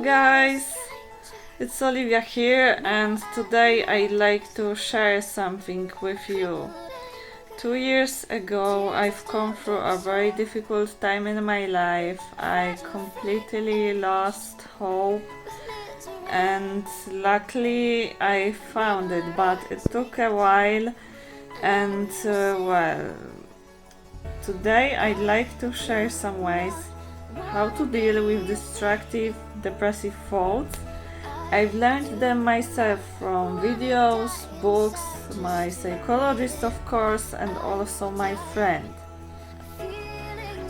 guys, it's Olivia here, and today I'd like to share something with you. 2 years ago I've come through a very difficult time in my life. I completely lost hope, and luckily I found it, but it took a while. And today I'd like to share some ways how to deal with depressive thoughts. I've learned them myself from videos, books, my psychologist of course, and also my friend.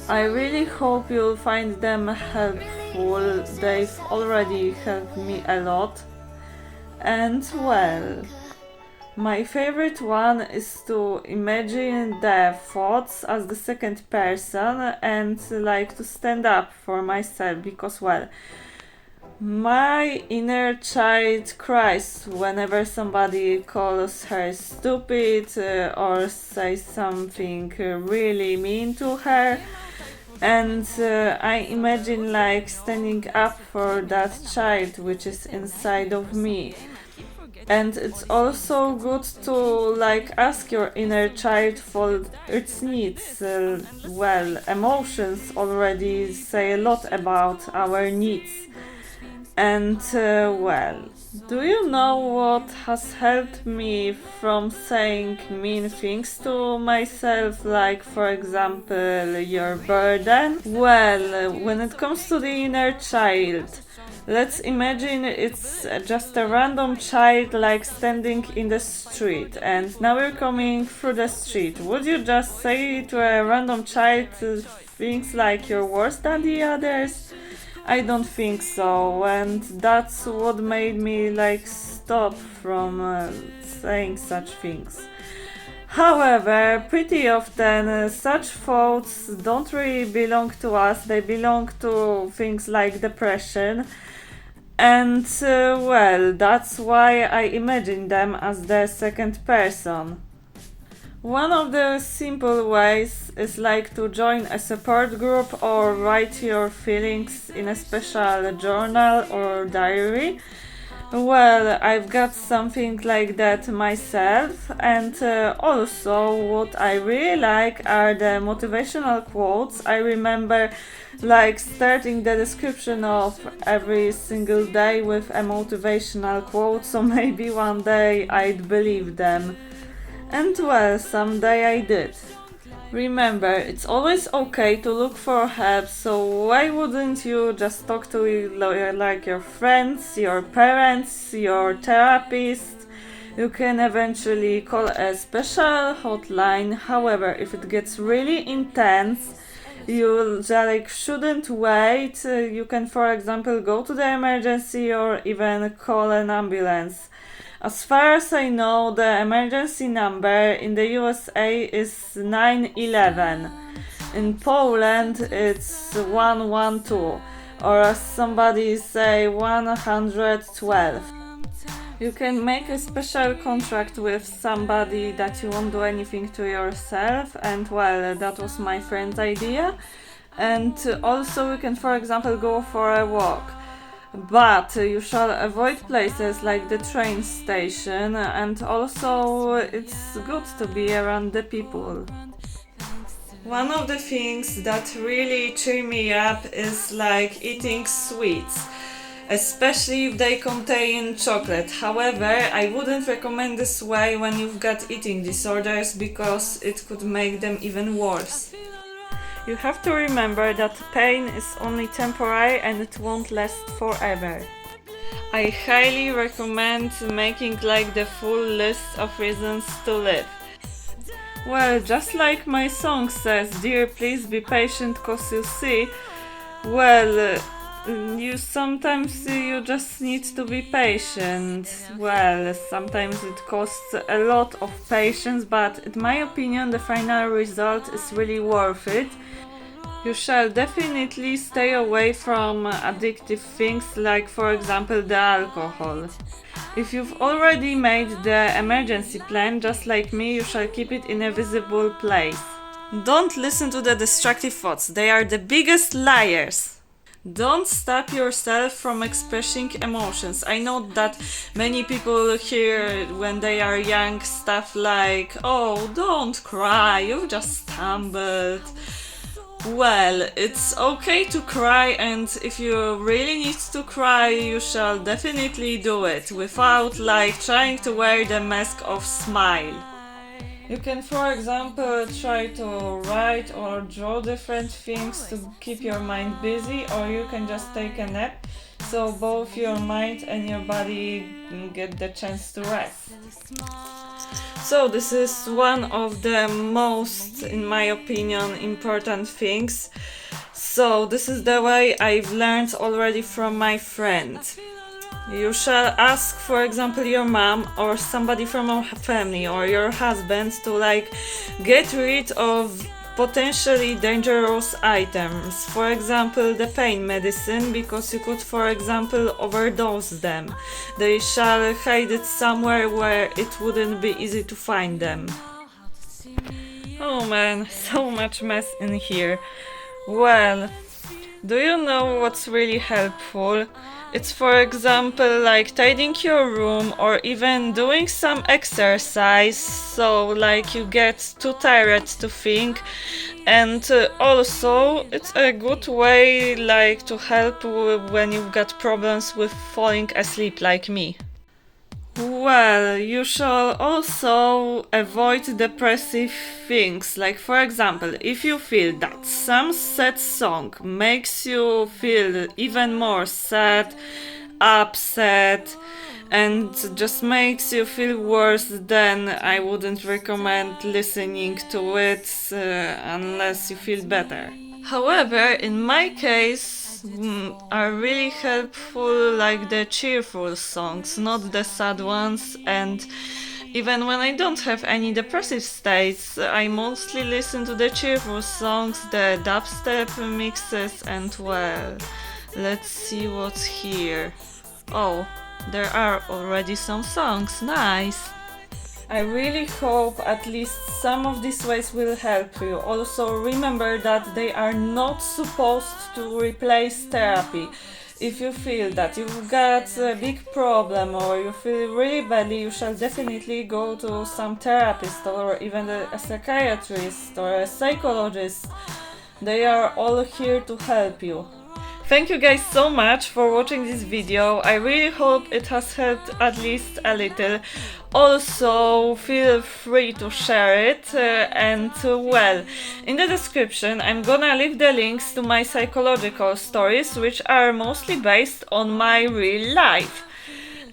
I really hope you'll find them helpful. They've already helped me a lot. And my favorite one is to imagine the thoughts as the second person and like to stand up for myself, because my inner child cries whenever somebody calls her stupid or says something really mean to her. And I imagine like standing up for that child which is inside of me. And it's also good to like ask your inner child for its needs. Emotions already say a lot about our needs. And do you know what has helped me from saying mean things to myself, like for example your burden? When it comes to the inner child, let's imagine it's just a random child like standing in the street, and now you're coming through the street. Would you just say to a random child things like you're worse than the others? I don't think so, and that's what made me like stop from saying such things. However, pretty often such thoughts don't really belong to us. They belong to things like depression. And that's why I imagine them as the second person. One of the simple ways is like to join a support group or write your feelings in a special journal or diary. I've got something like that myself, and also what I really like are the motivational quotes. I remember like starting the description of every single day with a motivational quote, so maybe one day I'd believe them. And someday I did. Remember, it's always okay to look for help, so why wouldn't you just talk to like your friends, your parents, your therapist? You can eventually call a special hotline. However, if it gets really intense, you shouldn't wait. You can, for example, go to the emergency or even call an ambulance. As far as I know, the emergency number in the USA is 911. In Poland, it's 112, or as somebody say, 112. You can make a special contract with somebody that you won't do anything to yourself, and that was my friend's idea. And also you can, for example, go for a walk. But you shall avoid places like the train station, and also it's good to be around the people. One of the things that really cheer me up is like eating sweets, especially if they contain chocolate. However, I wouldn't recommend this way when you've got eating disorders, because it could make them even worse. You have to remember that pain is only temporary and it won't last forever. I highly recommend making like the full list of reasons to live. Just like my song says, dear, please be patient, cause you see, you sometimes you just need to be patient. Sometimes it costs a lot of patience, but in my opinion the final result is really worth it. You shall definitely stay away from addictive things like, for example, the alcohol. If you've already made the emergency plan, just like me, you shall keep it in a visible place. Don't listen to the destructive thoughts, they are the biggest liars. Don't stop yourself from expressing emotions. I know that many people hear when they are young stuff like, oh, don't cry, you just stumbled. Well, it's okay to cry, and if you really need to cry, you shall definitely do it without like trying to wear the mask of smile. You can, for example, try to write or draw different things to keep your mind busy, or you can just take a nap so both your mind and your body get the chance to rest. So this is one of the most, in my opinion, important things. So this is the way I've learned already from my friend. You shall ask, for example, your mom or somebody from your family or your husband to like get rid of potentially dangerous items. For example, the pain medicine, because you could, for example, overdose them. They shall hide it somewhere where it wouldn't be easy to find them. Oh man, so much mess in here. Well, do you know what's really helpful? It's, for example, like tidying your room or even doing some exercise, so like you get too tired to think. And also it's a good way like to help when you've got problems with falling asleep like me. Well, you shall also avoid depressive things. Like, for example, if you feel that some sad song makes you feel even more sad, upset, and just makes you feel worse, then I wouldn't recommend listening to it unless you feel better. However, in my case, are really helpful like the cheerful songs, not the sad ones. And even when I don't have any depressive states, I mostly listen to the cheerful songs, the dubstep mixes, and well, let's see what's here. Oh, there are already some songs, nice! I really hope at least some of these ways will help you. Also remember that they are not supposed to replace therapy. If you feel that you've got a big problem or you feel really badly, you shall definitely go to some therapist or even a psychiatrist or a psychologist. They are all here to help you. Thank you guys so much for watching this video. I really hope it has helped at least a little. Also, feel free to share it well, in the description I'm gonna leave the links to my psychological stories, which are mostly based on my real life.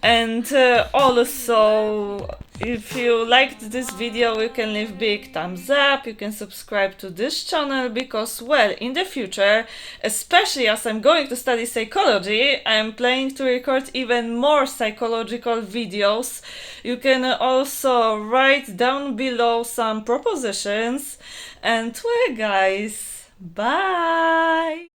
And also, if you liked this video, you can leave big thumbs up, you can subscribe to this channel, because, well, in the future, especially as I'm going to study psychology, I'm planning to record even more psychological videos. You can also write down below some propositions, and well guys, bye!